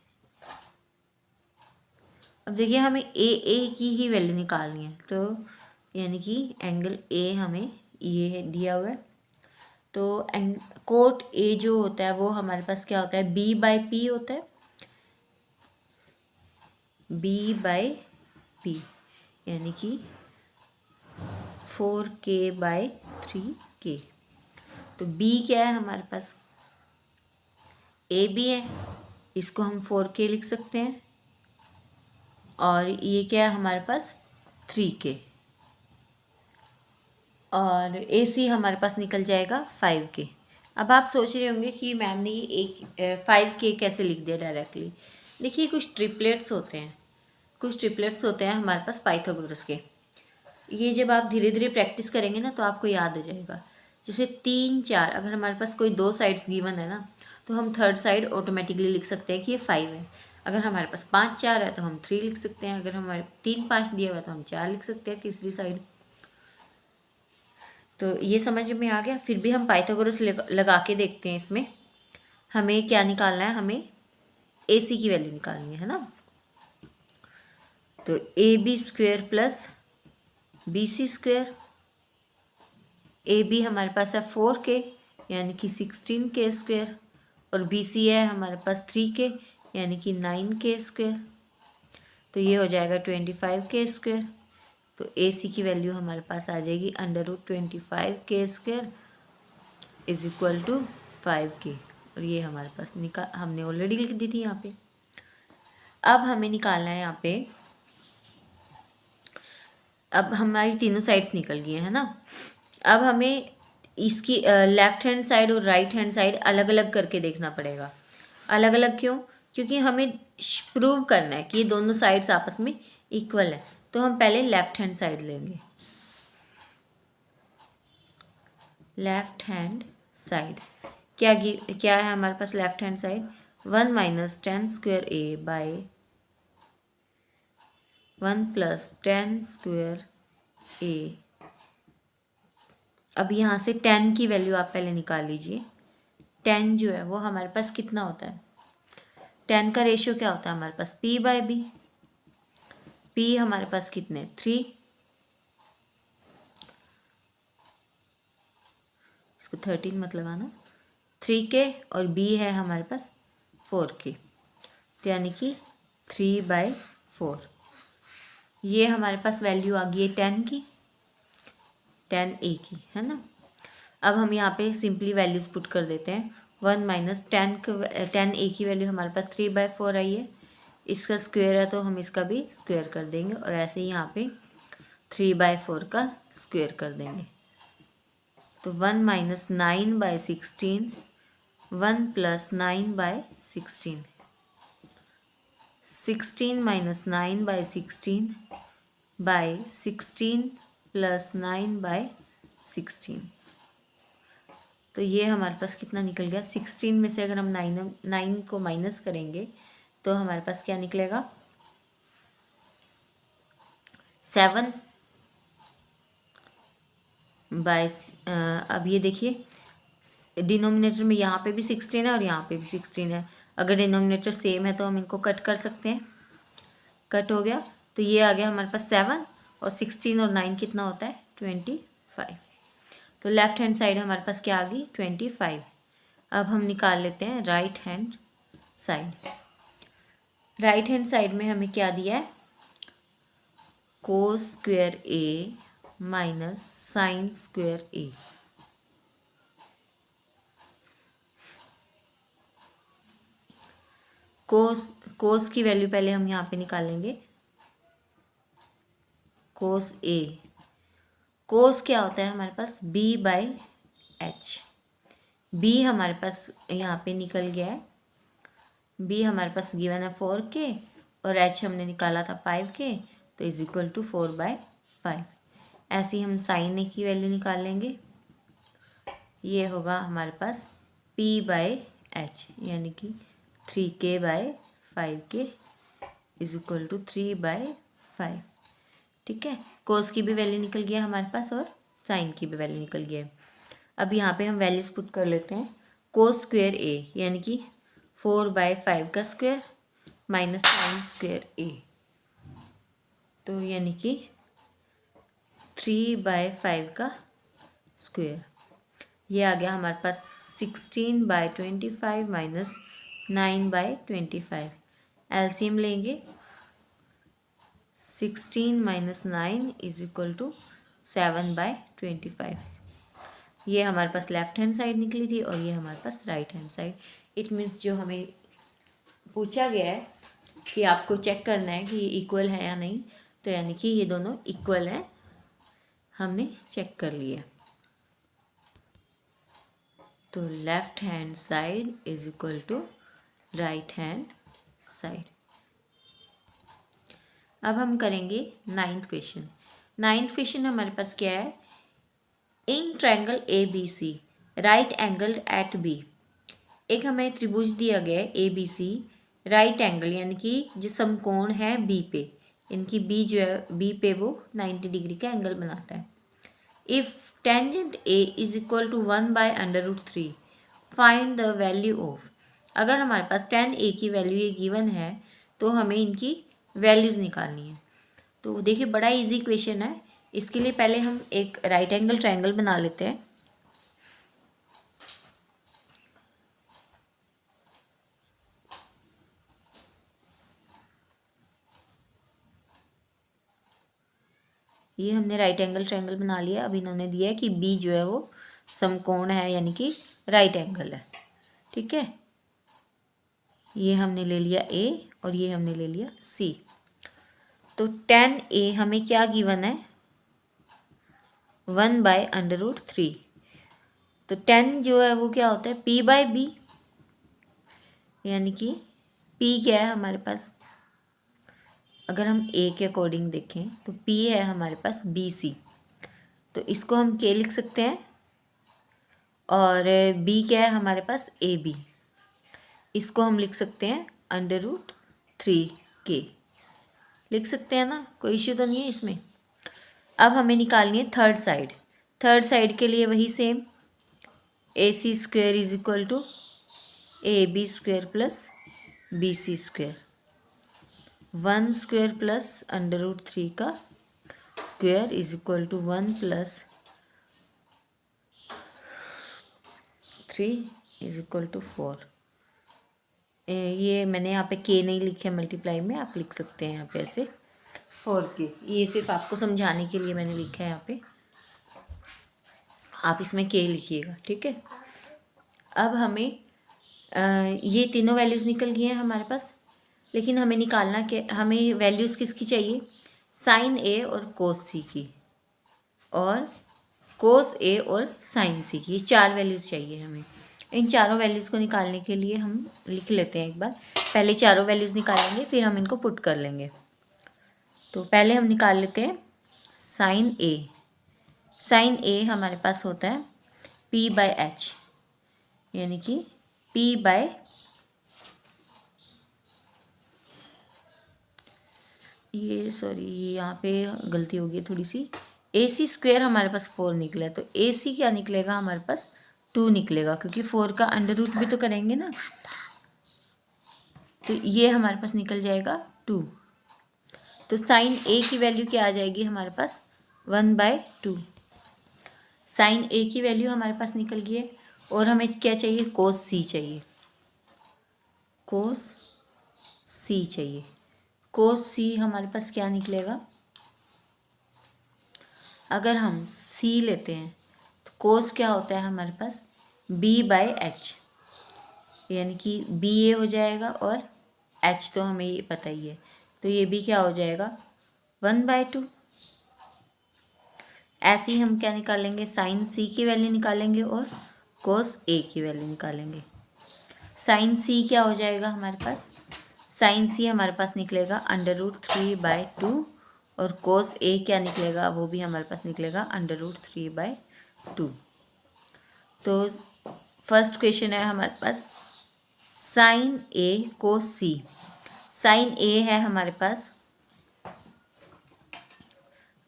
अब देखिए हमें ए की ही वैल्यू निकालनी है, तो यानी कि एंगल ए हमें ये दिया हुआ है, तो कोट ए जो होता है वो हमारे पास क्या होता है, B/P होता है, B/P, यानी कि 4K/3K। तो B क्या है हमारे पास, ए बी है, इसको हम 4K लिख सकते हैं, और ये क्या है हमारे पास 3K, और ए सी हमारे पास निकल जाएगा 5K। अब आप सोच रहे होंगे कि मैम ने ये 5K कैसे लिख दिया डायरेक्टली। देखिए कुछ ट्रिपलेट्स होते हैं, हमारे पास पाइथागोरस के, ये जब आप धीरे धीरे प्रैक्टिस करेंगे ना तो आपको याद हो जाएगा। जैसे 3 4, अगर हमारे पास कोई 2 साइड्स गिवन है ना तो हम थर्ड साइड ऑटोमेटिकली लिख सकते हैं कि ये 5 है। अगर हमारे पास 5 4 है तो हम 3 लिख सकते हैं, अगर हमारे 3 5 दिया हुआ है तो हम 4 लिख सकते हैं तीसरी साइड। तो ये समझ में आ गया। फिर भी हम पाइथागोरस लगा के देखते हैं। इसमें हमें क्या निकालना है, हमें ए सी की वैल्यू निकालनी है ना। तो AB² प्लस BC², AB हमारे पास है 4K यानी कि 16K², और BC है हमारे पास 3K यानी कि 9K², तो ये हो जाएगा 25K²। तो AC की वैल्यू हमारे पास आ जाएगी √25K² is equal to 5K, और ये हमारे पास हमने ऑलरेडी लिख दी थी यहाँ पे। अब हमें निकालना है यहाँ पे, अब हमारी तीनों साइड्स निकल गई है ना। अब हमें इसकी लेफ़्ट हैंड साइड और राइट हैंड साइड अलग अलग करके देखना पड़ेगा। अलग अलग क्यों, क्योंकि हमें प्रूव करना है कि ये दोनों साइड्स आपस में इक्वल है। तो हम पहले लेफ़्ट हैंड साइड लेंगे, लेफ़्ट हैंड साइड क्या है हमारे पास left hand side, 1 minus 10 square A by 1 plus 10 square A अब यहाँ से 10 की वैल्यू आप पहले निकाल लीजिए। 10 जो है वो हमारे पास कितना होता है, 10 का रेशियो क्या होता है हमारे पास, P/B। P हमारे पास कितने, 3, इसको 13 मत लगाना, 3K, और B है हमारे पास 4K, तो यानी कि 3/4। ये हमारे पास वैल्यू आ गई है 10 की, 10A की, है ना। अब हम यहाँ पे सिंपली वैल्यूज पुट कर देते हैं। 1 माइनस 10A की वैल्यू हमारे पास 3/4 आई है, इसका स्क्वायर है तो हम इसका भी स्क्वायर कर देंगे, और ऐसे ही यहाँ पे 3/4 का स्क्वायर कर देंगे। तो 1 minus 9/16, 1 plus 9/16, 16 minus 9/16 by 16 plus 9/16। तो ये हमारे पास कितना निकल गया, 16 में से अगर हम 9 को माइनस करेंगे तो हमारे पास क्या निकलेगा, 7 बाय, अब ये देखिए डिनोमिनेटर में यहाँ पे भी 16 है और यहाँ पे भी 16 है। अगर डिनोमिनेटर सेम है तो हम इनको कट कर सकते हैं, कट हो गया, तो ये आ गया हमारे पास 7, और 16 और 9 कितना होता है, 25। तो लेफ्ट हैंड साइड हमारे पास क्या आ गई, 25। अब हम निकाल लेते हैं right hand side. Right hand side में हमें क्या दिया है, cos square A minus sine square A। कोस की वैल्यू पहले हम यहाँ पे निकालेंगे, कोस A, कोस क्या होता है हमारे पास, B/H। B हमारे पास यहाँ पे निकल गया है, B हमारे पास गिवन है 4K, और H हमने निकाला था 5K, तो इज इक्वल टू 4/5। ऐसे ही हम साइन A की वैल्यू निकाल लेंगे, ये होगा हमारे पास P/H, यानी कि 3K/5K इज इक्वल टू 3/5। ठीक है, कोस की भी वैल्यू निकल गया हमारे पास और साइन की भी वैल्यू निकल गया है। अब यहाँ पे हम वैल्यूज पुट कर लेते हैं, कोस स्क्वायर A यानी कि 4/5 का square minus sine square A, तो यानी कि 3/5 का स्क्वायर। ये आ गया हमारे पास 16/25 माइनस 9/25। एलसीएम लेंगे, 16 माइनस 9 इज इक्वल टू 7/25। ये हमारे पास लेफ्ट हैंड साइड निकली थी और ये हमारे पास right hand side. It means जो हमें पूछा गया है कि आपको चेक करना है कि ये इक्वल है या नहीं, तो यानी कि ये दोनों इक्वल हैं, हमने चेक कर लिया। तो left hand side is equal to right hand side. अब हम करेंगे 9th क्वेश्चन। 9th क्वेश्चन हमारे पास क्या है, in triangle ABC right angled at B। एक हमें त्रिभुज दिया गया है ABC राइट एंगल, यानी कि जो समकोण है B पे, इनकी B जो है B पे वो 90 डिग्री का एंगल बनाता है। If tangent A is equal to 1/√3 find the value of. अगर हमारे पास tan A की वैल्यू ये गिवन है तो हमें इनकी वैल्यूज़ निकालनी है। तो देखिए बड़ा इजी क्वेश्चन है, इसके लिए पहले हम एक राइट एंगल ट्रायंगल बना लेते हैं। ये हमने राइट एंगल ट्रायंगल बना लिया। अब इन्होंने दिया है कि B जो है वो समकोण है, यानी कि राइट एंगल है। ठीक है, ये हमने ले लिया A और ये हमने ले लिया C। तो tan A हमें क्या गिवन है, 1/√3। तो tan जो है वो क्या होता है, P/B, यानी कि P क्या है हमारे पास, अगर हम A के अकॉर्डिंग देखें तो P है हमारे पास BC, तो इसको हम K लिख सकते हैं, और B क्या है हमारे पास AB, इसको हम लिख सकते हैं √3K, लिख सकते हैं ना, कोई इश्यू तो नहीं है इसमें। अब हमें निकालनी है थर्ड साइड। थर्ड साइड के लिए वही same, AC square is equal to AB square plus BC square, 1 square plus √3 का square is equal to 1 plus 3 is equal to 4। ये मैंने यहाँ पे k नहीं लिखे मल्टीप्लाई में, आप लिख सकते हैं यहाँ पे ऐसे 4k। ये सिर्फ आपको समझाने के लिए मैंने लिखा है यहाँ पे, आप इसमें k लिखिएगा, ठीक है। अब हमें ये तीनों वैल्यूज़ निकल गई हैं हमारे पास, लेकिन हमें निकालना क्या, हमें वैल्यूज़ किसकी चाहिए, साइन A और कोस C की, और कोस A और साइन C की, ये 4 वैल्यूज़ चाहिए हमें। इन चारों वैल्यूज़ को निकालने के लिए हम लिख लेते हैं एक बार, पहले चारों वैल्यूज़ निकालेंगे फिर हम इनको पुट कर लेंगे। तो पहले हम निकाल लेते हैं साइन A। साइन A हमारे पास होता है P/H, यानी कि ये यहाँ पे गलती हो गई थोड़ी सी, AC स्क्वेयर हमारे पास 4 निकला है, तो AC क्या निकलेगा हमारे पास 2 निकलेगा, क्योंकि 4 का अंडर रूट भी तो करेंगे ना, तो ये हमारे पास निकल जाएगा 2। तो साइन A की वैल्यू क्या आ जाएगी हमारे पास 1/2। साइन A की वैल्यू हमारे पास निकल गई है, और हमें क्या चाहिए, कोस C चाहिए, कोस C चाहिए। कोस C हमारे पास क्या निकलेगा, अगर हम C लेते हैं तो कोस क्या होता है हमारे पास B/H, यानी कि BA हो जाएगा, और H तो हमें ये पता ही है, तो ये भी क्या हो जाएगा 1/2। ऐसे ही हम क्या निकालेंगे, साइन C की वैल्यू निकालेंगे और कोस A की वैल्यू निकालेंगे। साइन C क्या हो जाएगा हमारे पास, साइन C हमारे पास निकलेगा √3/2, और कोस A क्या निकलेगा, वो भी हमारे पास निकलेगा √3/2। तो फर्स्ट क्वेश्चन है हमारे पास sine A cos C। Sine A है हमारे पास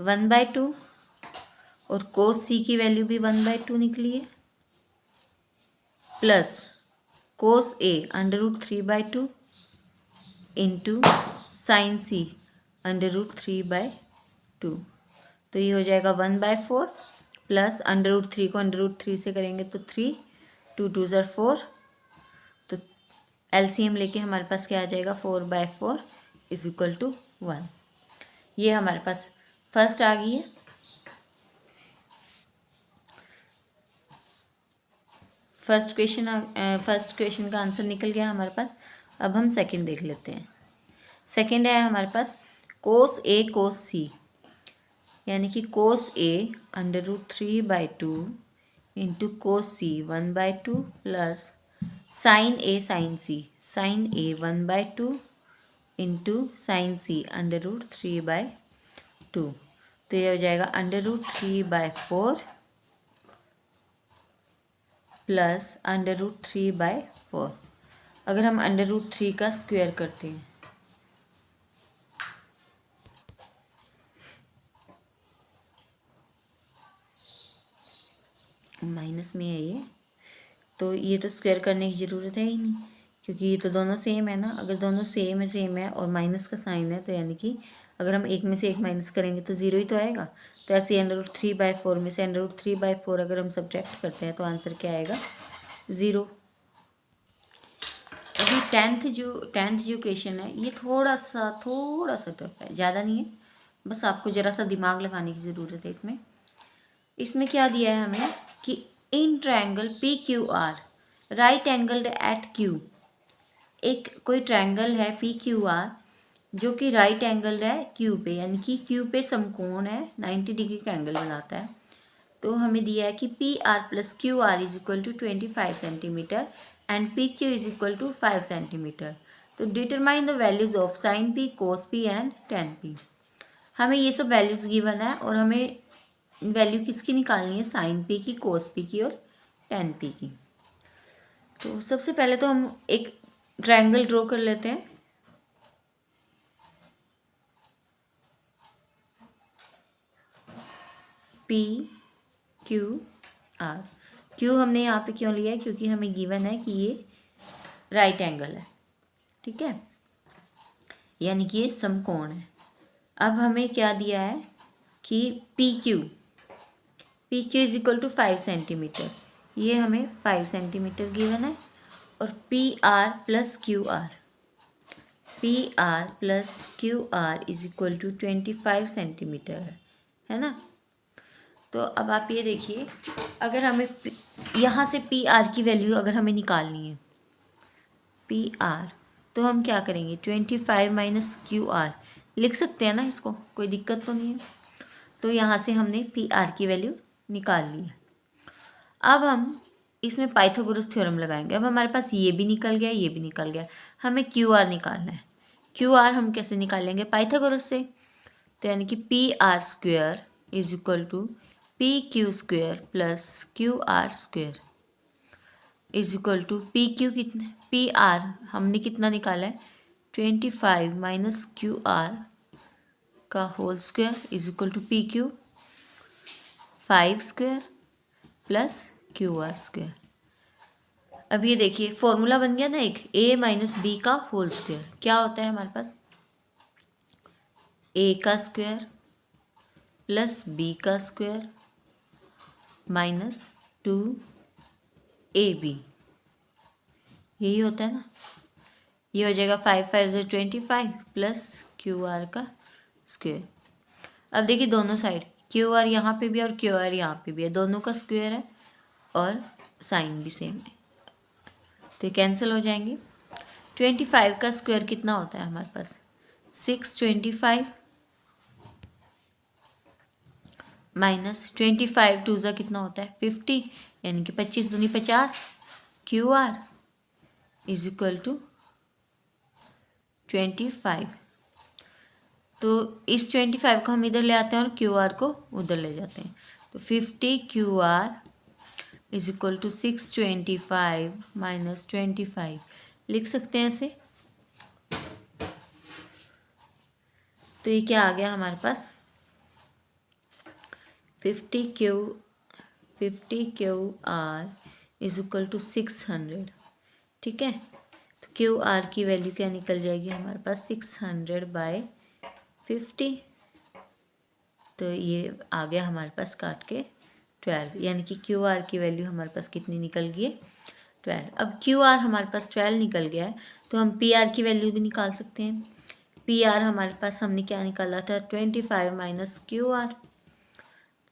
1/2, और कोस C की वैल्यू भी 1/2 निकली है, plus cos A √3/2 into sine C √3/2, तो ये हो जाएगा 1/4, प्लस √3 को √3 से करेंगे तो 3, 2 2 ज़र 4, तो LCM लेके हमारे पास क्या आ जाएगा 4/4 इज इक्वल टू 1। ये हमारे पास फर्स्ट आ गई है। फर्स्ट क्वेश्चन का आंसर निकल गया हमारे पास। अब हम सेकंड देख लेते हैं। सेकंड है हमारे पास कोस A कोस C, यानी कि cos A √3/2 into cos C 1/2, plus sine A sine A 1/2 into sine C √3/2, तो ये हो जाएगा √3/4 प्लस √3/4। अगर हम √3 का स्क्वायर करते हैं, माइनस में है ये, तो ये तो स्क्वायर करने की ज़रूरत है ही नहीं, क्योंकि ये तो दोनों सेम है ना। अगर दोनों सेम है और माइनस का साइन है, तो यानी कि अगर हम एक में से एक माइनस करेंगे तो ज़ीरो ही तो आएगा। तो ऐसे √3/4 में से √3/4 अगर हम सब्ट्रैक्ट करते हैं तो आंसर क्या आएगा 0। अभी टेंथ जो क्वेश्चन है ये थोड़ा सा टफ है, ज़्यादा नहीं है, बस आपको ज़रा सा दिमाग लगाने की ज़रूरत है। इसमें क्या दिया है हमें कि in triangle PQR right angled at Q, एक कोई ट्रायंगल है PQR जो कि राइट एंगल्ड है Q पे, यानी कि Q पे समकोण है, 90 डिग्री का एंगल बनाता है। तो हमें दिया है कि PR + QR is equal to 25 centimetre and PQ is equal to 5 centimetre. तो determine the values of sine P, cos P and tan P। हमें ये सब वैल्यूज गिवन है, और हमें वैल्यू किसकी निकालनी है, साइन P की, cos P की और tan P की। तो सबसे पहले तो हम एक ट्रायंगल ड्रॉ कर लेते हैं। P Q R. क्यू हमने यहाँ पे क्यों लिया है, क्योंकि हमें गिवन है कि ये राइट एंगल है, ठीक है, यानी कि ये समकोण है। अब हमें क्या दिया है कि P Q is equal to 5 centimetre, ये हमें 5 सेंटीमीटर गिवन है। और P R plus Q R is equal to 25 centimetre है ना। तो अब आप ये देखिए, अगर हमें यहाँ से पी आर की वैल्यू अगर हमें निकालनी है, पी आर, तो हम क्या करेंगे, 25 माइनस क्यू आर लिख सकते हैं ना, इसको कोई दिक्कत तो नहीं है। तो यहाँ से हमने पी आर की वैल्यू निकाल ली है। अब हम इसमें पाइथागोरस थ्योरम लगाएंगे। अब हमारे पास ये भी निकल गया, ये भी निकल गया, हमें क्यू आर निकालना है। क्यू आर हम कैसे निकालेंगे, पाइथागोरस से। तो यानी कि P R square is equal to P Q square plus Q R square is equal to P Q कितने, पी आर हमने कितना निकाला है 25 माइनस क्यू आर का whole square is equal to P Q 5 square plus Q R square. अब ये देखिए formula बन गया ना एक, a माइनस बी का होल स्क्वायर क्या होता है हमारे पास, a का स्क्वायर प्लस b का स्क्वायर माइनस 2ab, यही होता है ना। ये हो जाएगा 5 5 से 25 प्लस क्यू आर का स्क्वायर। अब देखिए दोनों साइड क्यू आर यहाँ पे भी और क्यू आर यहाँ पे भी है, दोनों का स्क्वायर है और साइन भी सेम है, तो कैंसिल हो जाएंगे। 25 का स्क्वायर कितना होता है हमारे पास 625 माइनस 25 टू ज़ा कितना होता है 50, यानी कि 25 दूनी 50। Q R is equal to 25। तो इस 25 को हम इधर ले आते हैं और क्यू आर को उधर ले जाते हैं, तो 50 Q R is equal to 625 minus 25 लिख सकते हैं ऐसे। तो ये क्या आ गया हमारे पास 50 Q R is equal to 600, ठीक है। तो क्यू आर की वैल्यू क्या निकल जाएगी हमारे पास 600/50, तो ये आ गया हमारे पास काट के 12, यानी कि क्यू आर की वैल्यू हमारे पास कितनी निकल गई है 12। अब क्यू आर हमारे पास 12 निकल गया है, तो हम पी आर की वैल्यू भी निकाल सकते हैं। पी आर हमारे पास हमने क्या निकाला था 25 माइनस क्यू आर,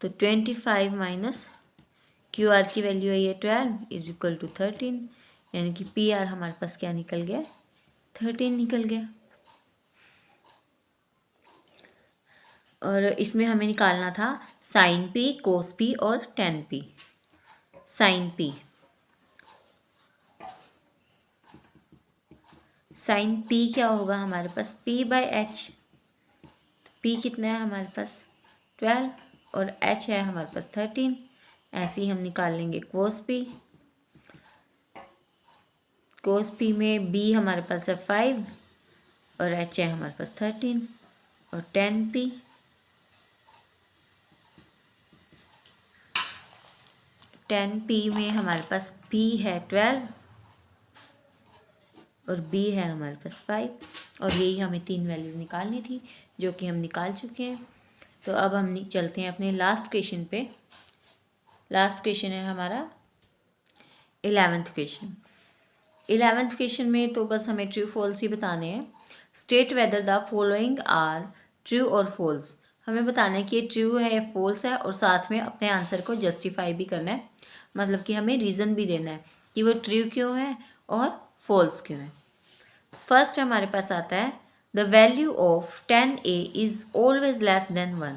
तो 25 माइनस क्यू आर की वैल्यू है ये 12 इज इक्वल टू 13, यानी कि पी आर हमारे पास क्या निकल गया 13 निकल गया। और इसमें हमें निकालना था साइन पी, कोस पी और टेन पी। साइन पी क्या होगा हमारे पास p/h, p कितना है हमारे पास 12 और h है हमारे पास 13, ऐसे ही हम निकाल लेंगे कोस पी में b हमारे पास है 5 और h है हमारे पास 13, और टेन पी में हमारे पास p है 12 और b है हमारे पास 5, और यही हमें 3 वैल्यूज़ निकालनी थी जो कि हम निकाल चुके हैं। तो अब हम चलते हैं अपने लास्ट क्वेश्चन पे। लास्ट क्वेश्चन है हमारा 11th क्वेश्चन। 11th क्वेश्चन में तो बस हमें ट्रू फॉल्स ही बताने हैं। State whether the following are true और फॉल्स, हमें बताना है कि ये ट्रू है या फॉल्स है, और साथ में अपने आंसर को जस्टिफाई भी करना है, मतलब कि हमें रीज़न भी देना है कि वो ट्रू क्यों है और फॉल्स क्यों है। फर्स्ट हमारे पास आता है the value of 10a is always less than 1,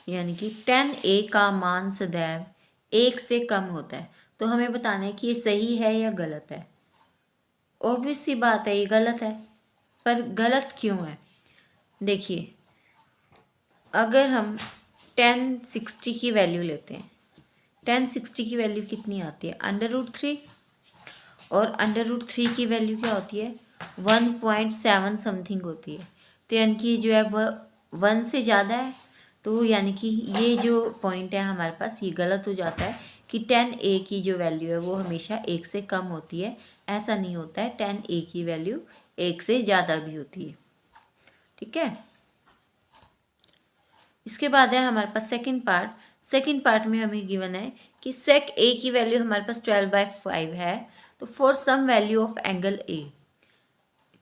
यानी कि 10a का मान सदैव 1 से कम होता है। तो हमें बताना है कि ये सही है या गलत है। ऑब्वियस सी बात है ये गलत है, पर गलत क्यों है देखिए, अगर हम 1060 की वैल्यू लेते हैं, 1060 की वैल्यू कितनी आती है √3, और √3 की वैल्यू क्या होती है 1.7 समथिंग होती है, तो यानी कि जो है वह 1 से ज़्यादा है, तो यानी कि ये जो पॉइंट है हमारे पास ये गलत हो जाता है कि 10a की जो वैल्यू है वो हमेशा 1 से कम होती है। ऐसा नहीं होता है, 10a की वैल्यू 1 से ज़्यादा भी होती है। ठीक है, इसके बाद है हमारे पास सेकंड पार्ट। सेकंड पार्ट में हमें गिवन है कि सेक ए की वैल्यू हमारे पास 12/5 है। तो for some value of angle A,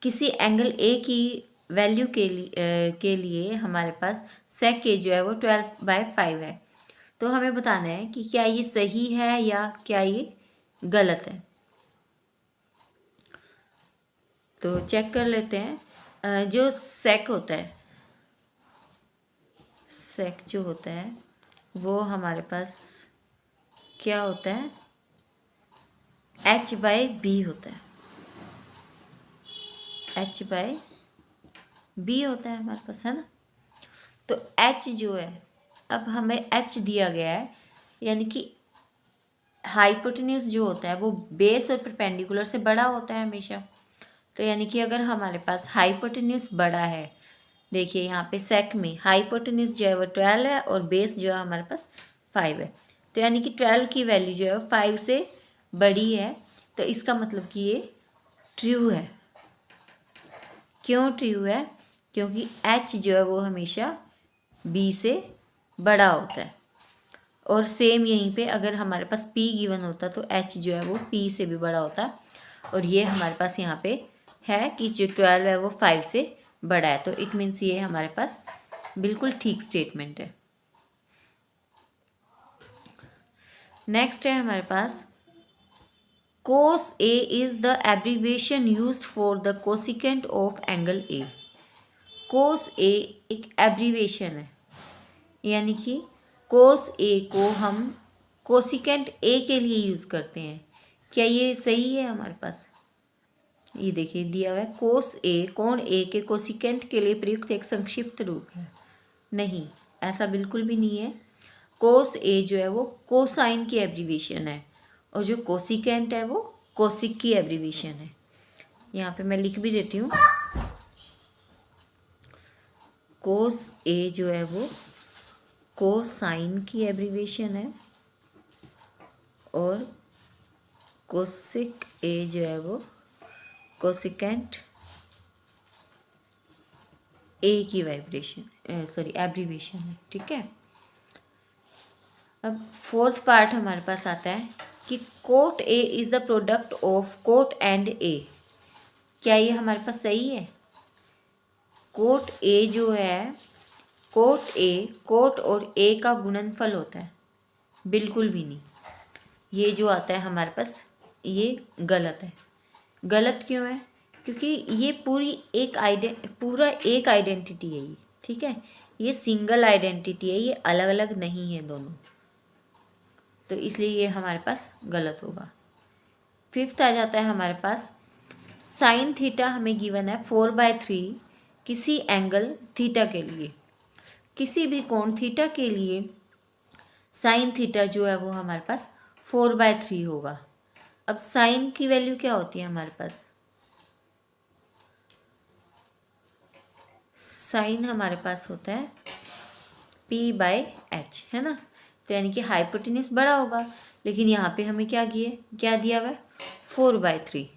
किसी एंगल ए की वैल्यू के लिए हमारे पास सेक ए जो है वो 12/5 है। तो हमें बताना है कि क्या ये सही है या क्या ये गलत है। तो चेक कर लेते हैं। जो सेक होता है, सेक जो होता है वो हमारे पास क्या होता है, h/b होता है। h/b होता है हमारे पास, है ना। तो h जो है, अब हमें h दिया गया है, यानी कि हाइपोटेन्यूज जो होता है वो बेस और परपेंडिकुलर से बड़ा होता है हमेशा। तो यानी कि अगर हमारे पास हाइपोटेन्यूज बड़ा है, देखिए यहाँ पे सेक में हाइपोटेन्यूज जो है वो 12 है और बेस जो है हमारे पास 5 है। तो यानी कि 12 की वैल्यू जो है 5 से बड़ी है। तो इसका मतलब कि ये ट्रू है। क्यों ट्रू है? क्योंकि h जो है वो हमेशा b से बड़ा होता है। और सेम यहीं पे अगर हमारे पास p गिवन होता तो h जो है वो p से भी बड़ा होता। और ये हमारे पास यहाँ पे है कि जो 12 है वो 5 से बड़ा है। तो इट मीन्स ये हमारे पास बिल्कुल ठीक स्टेटमेंट है। नेक्स्ट है हमारे पास cos A is the abbreviation used for the cosecant of angle A। cos A एक एब्रीवेशन है, यानी कि cos A को हम कोसिकेंट A के लिए यूज़ करते हैं। क्या ये सही है हमारे पास? ये देखिए दिया हुआ है cos A कोण A के कोसिकेंट के लिए प्रयुक्त एक संक्षिप्त रूप है। नहीं, ऐसा बिल्कुल भी नहीं है। cos A जो है वो कोसाइन की एब्रीवेशन है और जो कोसिकेंट है वो कोसिक की एब्रीवेशन है। यहाँ पे मैं लिख भी देती हूँ, cos A जो है वो कोसाइन की एब्रीवेशन है और कोसिक A जो है वो कोसिकेंट A की एब्रीवेशन है। ठीक है, अब फोर्थ पार्ट हमारे पास आता है कि cot A is the product of cot and A। क्या ये हमारे पास सही है? कोट A जो है, कोट A कोट और A का गुणनफल होता है? बिल्कुल भी नहीं। ये जो आता है हमारे पास ये गलत है। गलत क्यों है? क्योंकि ये पूरा एक आइडेंटिटी है ये। ठीक है, ये सिंगल आइडेंटिटी है, ये अलग अलग नहीं है दोनों। तो इसलिए ये हमारे पास गलत होगा। फिफ्थ आ जाता है हमारे पास साइन थीटा हमें गिवन है 4/3 किसी एंगल थीटा के लिए। किसी भी कोण थीटा के लिए साइन थीटा जो है वो हमारे पास 4/3 होगा। अब साइन की वैल्यू क्या होती है हमारे पास? साइन हमारे पास होता है p/h, है ना। तो यानी कि हाइपोटेन्यूज बड़ा होगा, लेकिन यहाँ पे हमें क्या दिया हुआ है 4/3।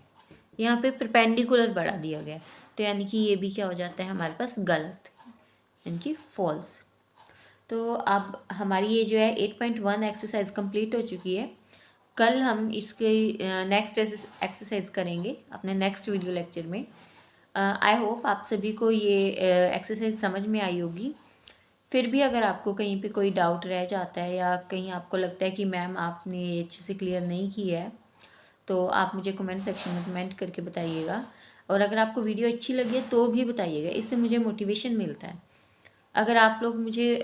यहाँ पे परपेंडिकुलर बड़ा दिया गया है। तो यानी कि ये भी क्या हो जाता है हमारे पास गलत, यानी कि फॉल्स। तो अब हमारी ये जो है 8.1 एक्सरसाइज कंप्लीट हो चुकी है। कल हम इसके नेक्स्ट एक्सरसाइज करेंगे अपने नेक्स्ट वीडियो लेक्चर में। आई होप आप सभी को ये एक्सरसाइज समझ में आई होगी। फिर भी अगर आपको कहीं पे कोई डाउट रह जाता है या कहीं आपको लगता है कि मैम आपने ये अच्छे से क्लियर नहीं किया है, तो आप मुझे कमेंट सेक्शन में कमेंट करके बताइएगा। और अगर आपको वीडियो अच्छी लगे तो भी बताइएगा, इससे मुझे मोटिवेशन मिलता है। अगर आप लोग मुझे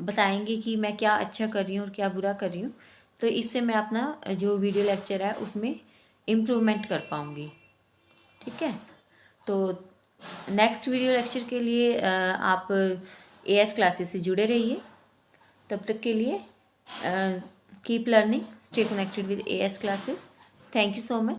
बताएंगे कि मैं क्या अच्छा कर रही हूँ और क्या बुरा कर रही हूँ, तो इससे मैं अपना जो वीडियो लेक्चर है उसमें इम्प्रूवमेंट कर पाऊँगी। ठीक है, तो नेक्स्ट वीडियो लेक्चर के लिए आप AS क्लासेस से जुड़े रहिए। तब तक के लिए keep learning, stay connected with AS classes. Thank you so much.